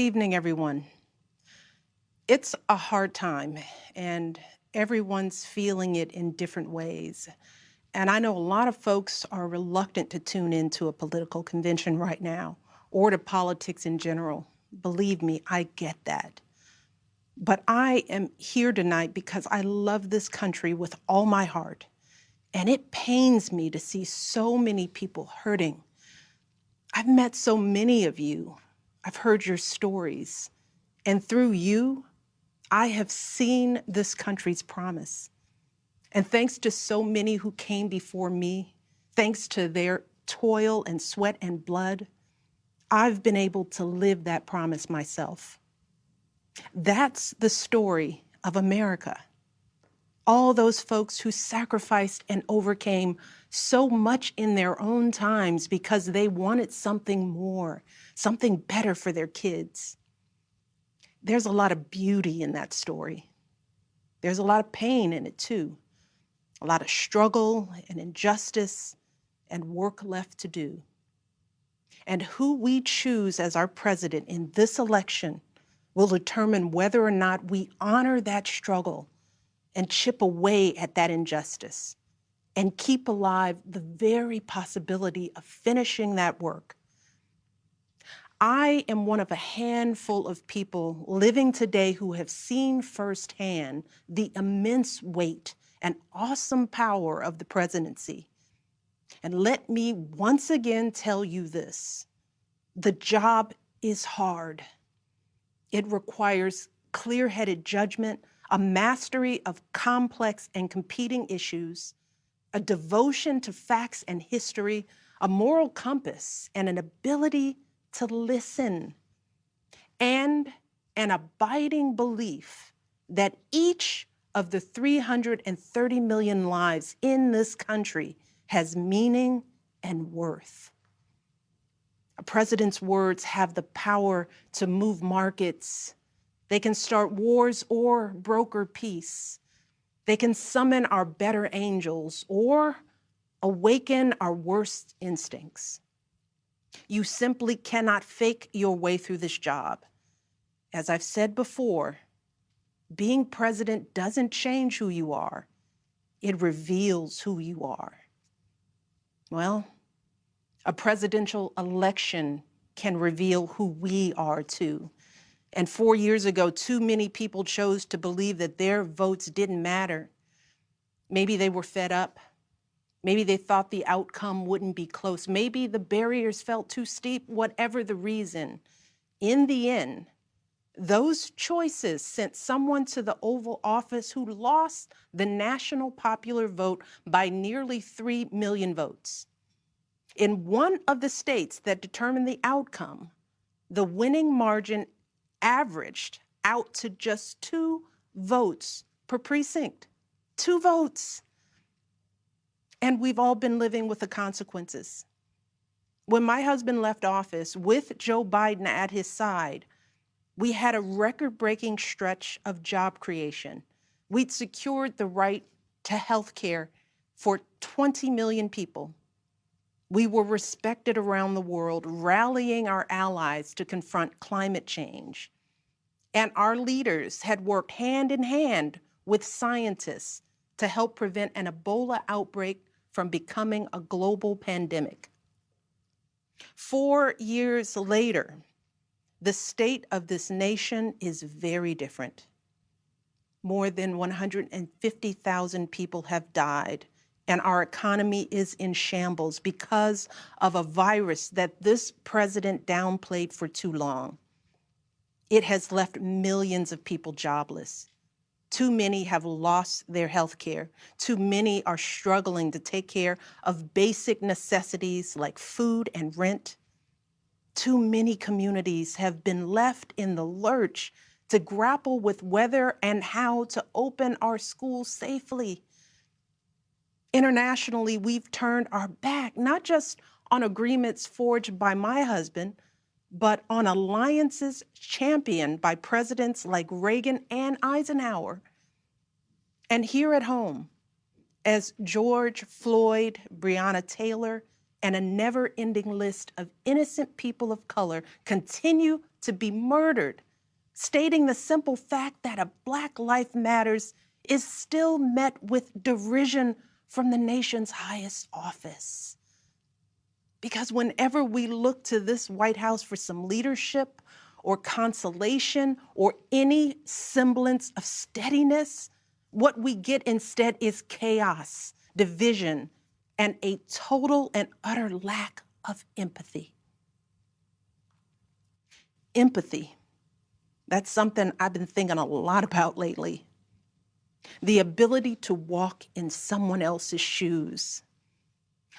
Evening, everyone. It's a hard time, and everyone's feeling it in different ways. And I know a lot of folks are reluctant to tune into a political convention right now or to politics in general. Believe me, I get that. But I am here tonight because I love this country with all my heart. And it pains me to see so many people hurting. I've met so many of you. I've heard your stories. And through you, I have seen this country's promise. And thanks to so many who came before me, thanks to their toil and sweat and blood, I've been able to live that promise myself. That's the story of America. All those folks who sacrificed and overcame so much in their own times because they wanted something more, something better for their kids. There's a lot of beauty in that story. There's a lot of pain in it too. A lot of struggle and injustice and work left to do. And who we choose as our president in this election will determine whether or not we honor that struggle and chip away at that injustice and keep alive the very possibility of finishing that work. I am one of a handful of people living today who have seen firsthand the immense weight and awesome power of the presidency. And let me once again tell you this: the job is hard. It requires clear-headed judgment, a mastery of complex and competing issues, a devotion to facts and history, a moral compass, and an ability to listen, and an abiding belief that each of the 330 million lives in this country has meaning and worth. A president's words have the power to move markets. They can start wars or broker peace. They can summon our better angels or awaken our worst instincts. You simply cannot fake your way through this job. As I've said before, being president doesn't change who you are. It reveals who you are. Well, a presidential election can reveal who we are too. And 4 years ago, too many people chose to believe that their votes didn't matter. Maybe they were fed up. Maybe they thought the outcome wouldn't be close. Maybe the barriers felt too steep, whatever the reason. In the end, those choices sent someone to the Oval Office who lost the national popular vote by nearly 3 million votes. In one of the states that determined the outcome, the winning margin averaged out to just 2 votes per precinct. 2 votes. And we've all been living with the consequences. When my husband left office with Joe Biden at his side, we had a record-breaking stretch of job creation. We'd secured the right to health care for 20 million people. We were respected around the world, rallying our allies to confront climate change. And our leaders had worked hand in hand with scientists to help prevent an Ebola outbreak from becoming a global pandemic. 4 years later, the state of this nation is very different. More than 150,000 people have died, and our economy is in shambles because of a virus that this president downplayed for too long. It has left millions of people jobless. Too many have lost their health care. Too many are struggling to take care of basic necessities like food and rent. Too many communities have been left in the lurch to grapple with whether and how to open our schools safely. Internationally, we've turned our back, not just on agreements forged by my husband, but on alliances championed by presidents like Reagan and Eisenhower. And here at home, as George Floyd, Breonna Taylor, and a never-ending list of innocent people of color continue to be murdered, stating the simple fact that a Black life matters is still met with derision from the nation's highest office. Because whenever we look to this White House for some leadership or consolation or any semblance of steadiness, what we get instead is chaos, division, and a total and utter lack of empathy. Empathy, that's something I've been thinking a lot about lately. The ability to walk in someone else's shoes.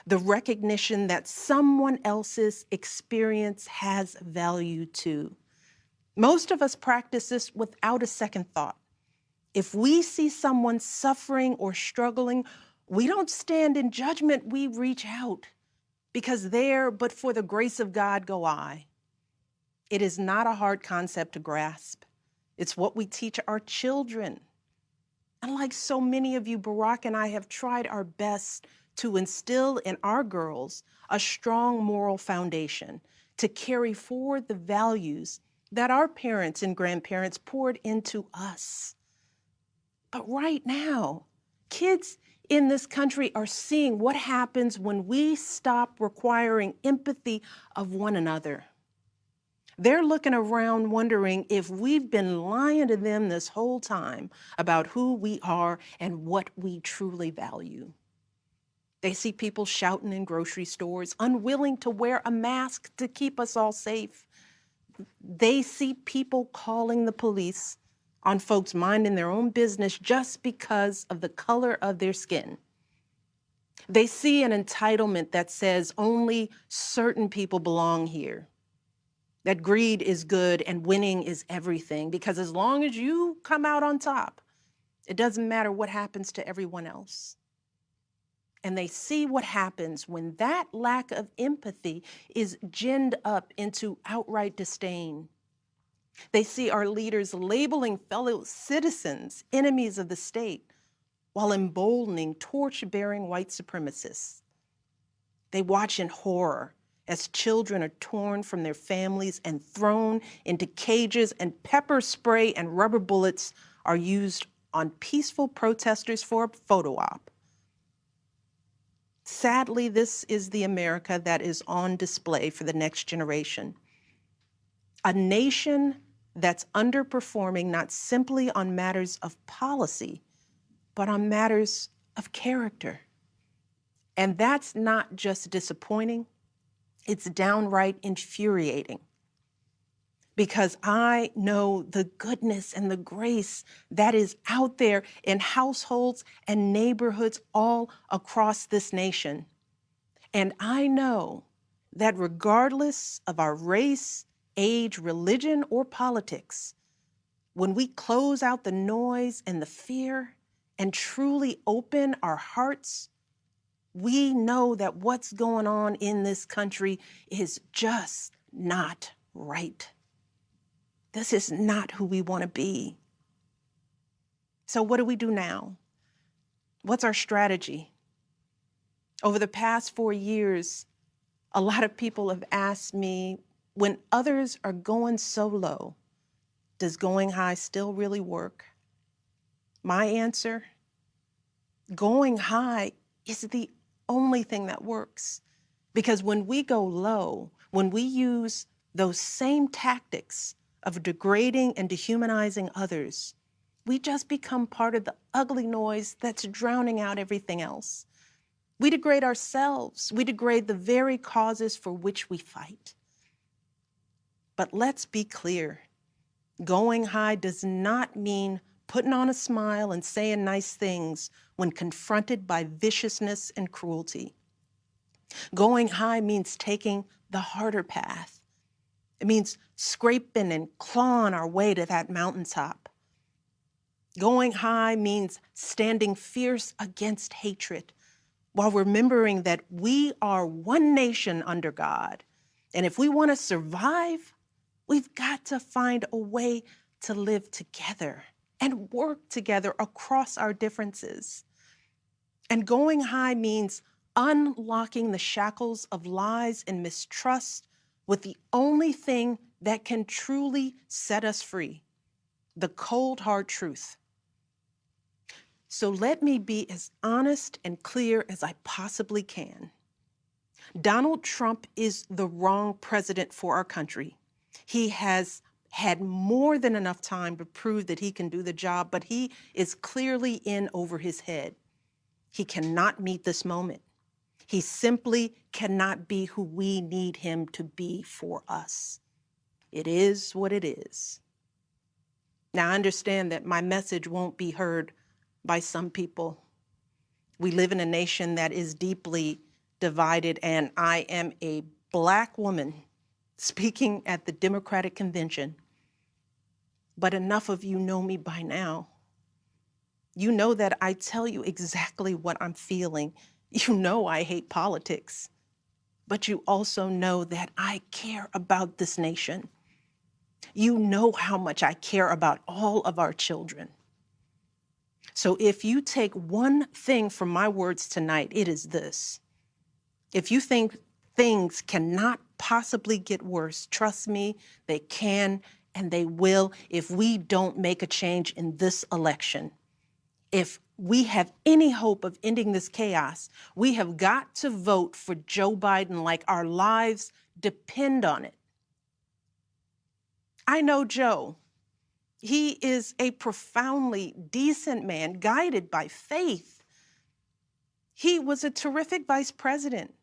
The recognition that someone else's experience has value too. Most of us practice this without a second thought. If we see someone suffering or struggling, we don't stand in judgment, we reach out. Because there, but for the grace of God, go I. It is not a hard concept to grasp. It's what we teach our children. And like so many of you, Barack and I have tried our best to instill in our girls a strong moral foundation to carry forward the values that our parents and grandparents poured into us. But right now, kids in this country are seeing what happens when we stop requiring empathy of one another. They're looking around wondering if we've been lying to them this whole time about who we are and what we truly value. They see people shouting in grocery stores, unwilling to wear a mask to keep us all safe. They see people calling the police on folks minding their own business just because of the color of their skin. They see an entitlement that says only certain people belong here, that greed is good and winning is everything, because as long as you come out on top, it doesn't matter what happens to everyone else. And they see what happens when that lack of empathy is ginned up into outright disdain. They see our leaders labeling fellow citizens enemies of the state while emboldening torch-bearing white supremacists. They watch in horror as children are torn from their families and thrown into cages, and pepper spray and rubber bullets are used on peaceful protesters for a photo op. Sadly, this is the America that is on display for the next generation. A nation that's underperforming not simply on matters of policy, but on matters of character. And that's not just disappointing, it's downright infuriating. Because I know the goodness and the grace that is out there in households and neighborhoods all across this nation. And I know that regardless of our race, age, religion, or politics, when we close out the noise and the fear and truly open our hearts, we know that what's going on in this country is just not right. This is not who we want to be. So what do we do now? What's our strategy? Over the past 4 years, a lot of people have asked me, when others are going so low, does going high still really work? My answer, going high is the only thing that works. Because when we go low, when we use those same tactics of degrading and dehumanizing others, we just become part of the ugly noise that's drowning out everything else. We degrade ourselves. We degrade the very causes for which we fight. But let's be clear. Going high does not mean putting on a smile and saying nice things when confronted by viciousness and cruelty. Going high means taking the harder path. It means scraping and clawing our way to that mountaintop. Going high means standing fierce against hatred while remembering that we are one nation under God. And if we want to survive, we've got to find a way to live together and work together across our differences. And going high means unlocking the shackles of lies and mistrust with the only thing that can truly set us free, the cold, hard truth. So let me be as honest and clear as I possibly can. Donald Trump is the wrong president for our country. He has had more than enough time to prove that he can do the job, but he is clearly in over his head. He cannot meet this moment. He simply cannot be who we need him to be for us. It is what it is. Now, I understand that my message won't be heard by some people. We live in a nation that is deeply divided, and I am a Black woman speaking at the Democratic Convention. But enough of you know me by now. You know that I tell you exactly what I'm feeling. You know I hate politics, but you also know that I care about this nation. You know how much I care about all of our children. So if you take one thing from my words tonight, it is this. If you think things cannot possibly get worse, trust me, they can and they will if we don't make a change in this election. If we have any hope of ending this chaos, we have got to vote for Joe Biden like our lives depend on it. I know Joe. He is a profoundly decent man, guided by faith. He was a terrific vice president.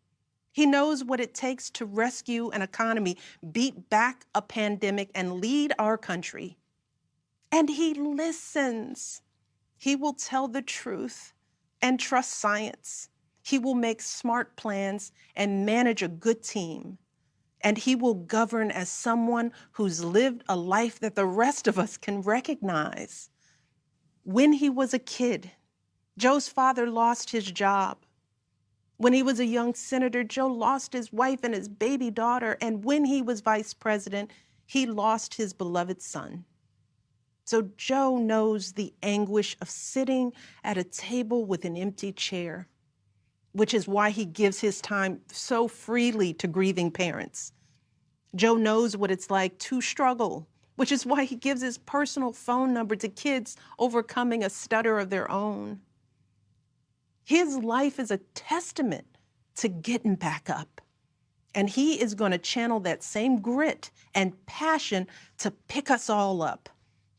He knows what it takes to rescue an economy, beat back a pandemic, and lead our country. And he listens. He will tell the truth and trust science. He will make smart plans and manage a good team. And he will govern as someone who's lived a life that the rest of us can recognize. When he was a kid, Joe's father lost his job. When he was a young senator, Joe lost his wife and his baby daughter. And when he was vice president, he lost his beloved son. So Joe knows the anguish of sitting at a table with an empty chair, which is why he gives his time so freely to grieving parents. Joe knows what it's like to struggle, which is why he gives his personal phone number to kids overcoming a stutter of their own. His life is a testament to getting back up. And he is going to channel that same grit and passion to pick us all up,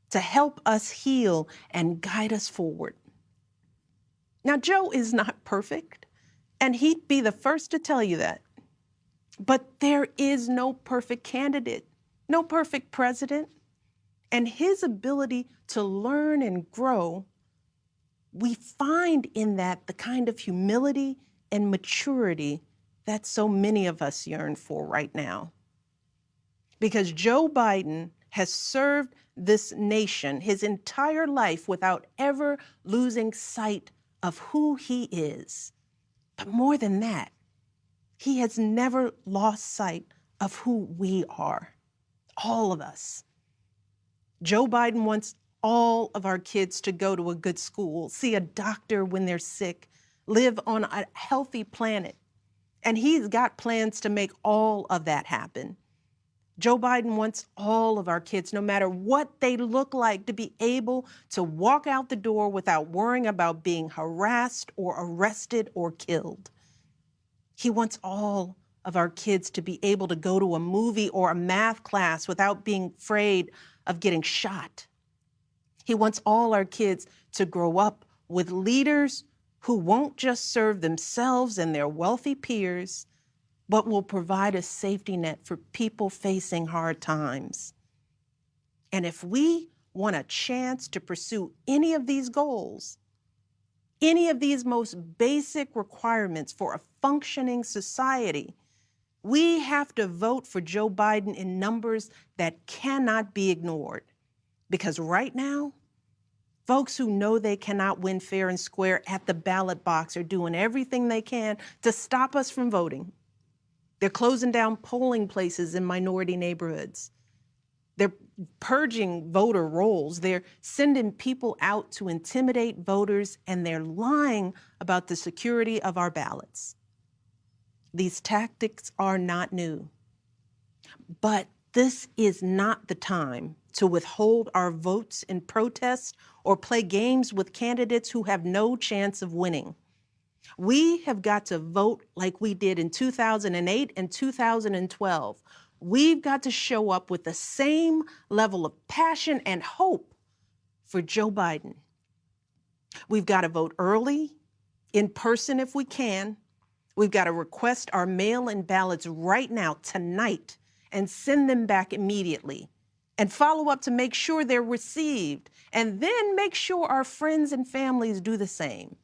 to help us heal and guide us forward. Now, Joe is not perfect, and he'd be the first to tell you that. But there is no perfect candidate, no perfect president. And his ability to learn and grow, we find in that the kind of humility and maturity that so many of us yearn for right now. Because Joe Biden has served this nation his entire life without ever losing sight of who he is. But more than that, he has never lost sight of who we are, all of us. Joe Biden wants all of our kids to go to a good school, see a doctor when they're sick, live on a healthy planet. And he's got plans to make all of that happen. Joe Biden wants all of our kids, no matter what they look like, to be able to walk out the door without worrying about being harassed or arrested or killed. He wants all of our kids to be able to go to a movie or a math class without being afraid of getting shot. He wants all our kids to grow up with leaders who won't just serve themselves and their wealthy peers, but will provide a safety net for people facing hard times. And if we want a chance to pursue any of these goals, any of these most basic requirements for a functioning society, we have to vote for Joe Biden in numbers that cannot be ignored. Because right now, folks who know they cannot win fair and square at the ballot box are doing everything they can to stop us from voting. They're closing down polling places in minority neighborhoods. They're purging voter rolls. They're sending people out to intimidate voters, and they're lying about the security of our ballots. These tactics are not new. But this is not the time to withhold our votes in protest or play games with candidates who have no chance of winning. We have got to vote like we did in 2008 and 2012. We've got to show up with the same level of passion and hope for Joe Biden. We've got to vote early, in person if we can. We've got to request our mail-in ballots right now, tonight, and send them back immediately. And follow up to make sure they're received. And then make sure our friends and families do the same.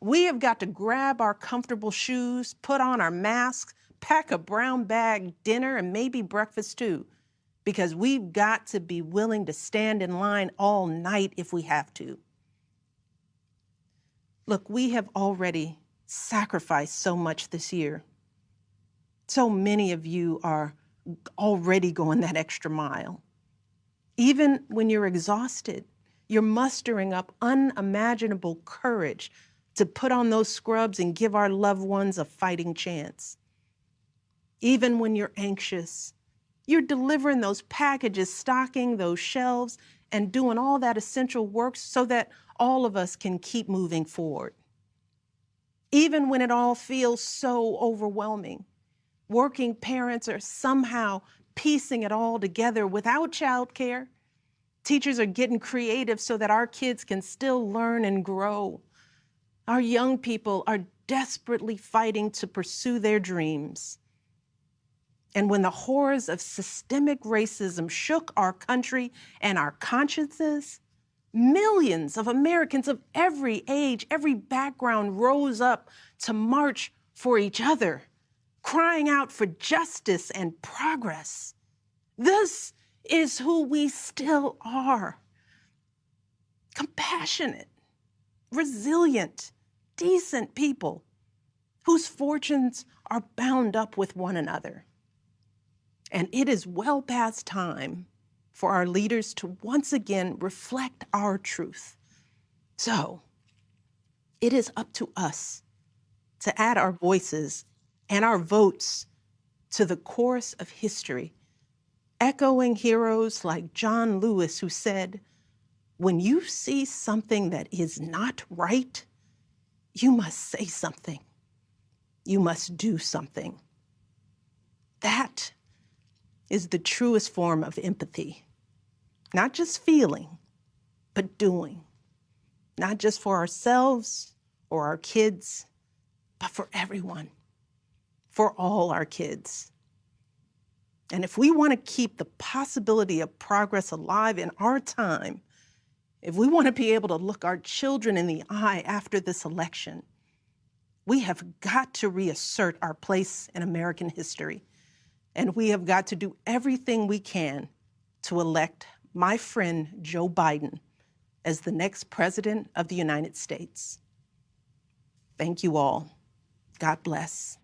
We have got to grab our comfortable shoes, put on our masks, pack a brown bag dinner, and maybe breakfast too, because we've got to be willing to stand in line all night if we have to. Look, we have already sacrificed so much this year. So many of you are already going that extra mile. Even when you're exhausted, you're mustering up unimaginable courage to put on those scrubs and give our loved ones a fighting chance. Even when you're anxious, you're delivering those packages, stocking those shelves, and doing all that essential work so that all of us can keep moving forward. Even when it all feels so overwhelming, working parents are somehow piecing it all together without childcare. Teachers are getting creative so that our kids can still learn and grow. Our young people are desperately fighting to pursue their dreams. And when the horrors of systemic racism shook our country and our consciences, millions of Americans of every age, every background rose up to march for each other, crying out for justice and progress. This is who we still are. Compassionate, resilient, decent people whose fortunes are bound up with one another. And it is well past time for our leaders to once again reflect our truth. So it is up to us to add our voices and our votes to the chorus of history, echoing heroes like John Lewis, who said, "When you see something that is not right, you must say something. You must do something." That is the truest form of empathy. Not just feeling, but doing. Not just for ourselves or our kids, but for everyone, for all our kids. And if we want to keep the possibility of progress alive in our time, if we want to be able to look our children in the eye after this election, we have got to reassert our place in American history. And we have got to do everything we can to elect my friend Joe Biden as the next president of the United States. Thank you all. God bless.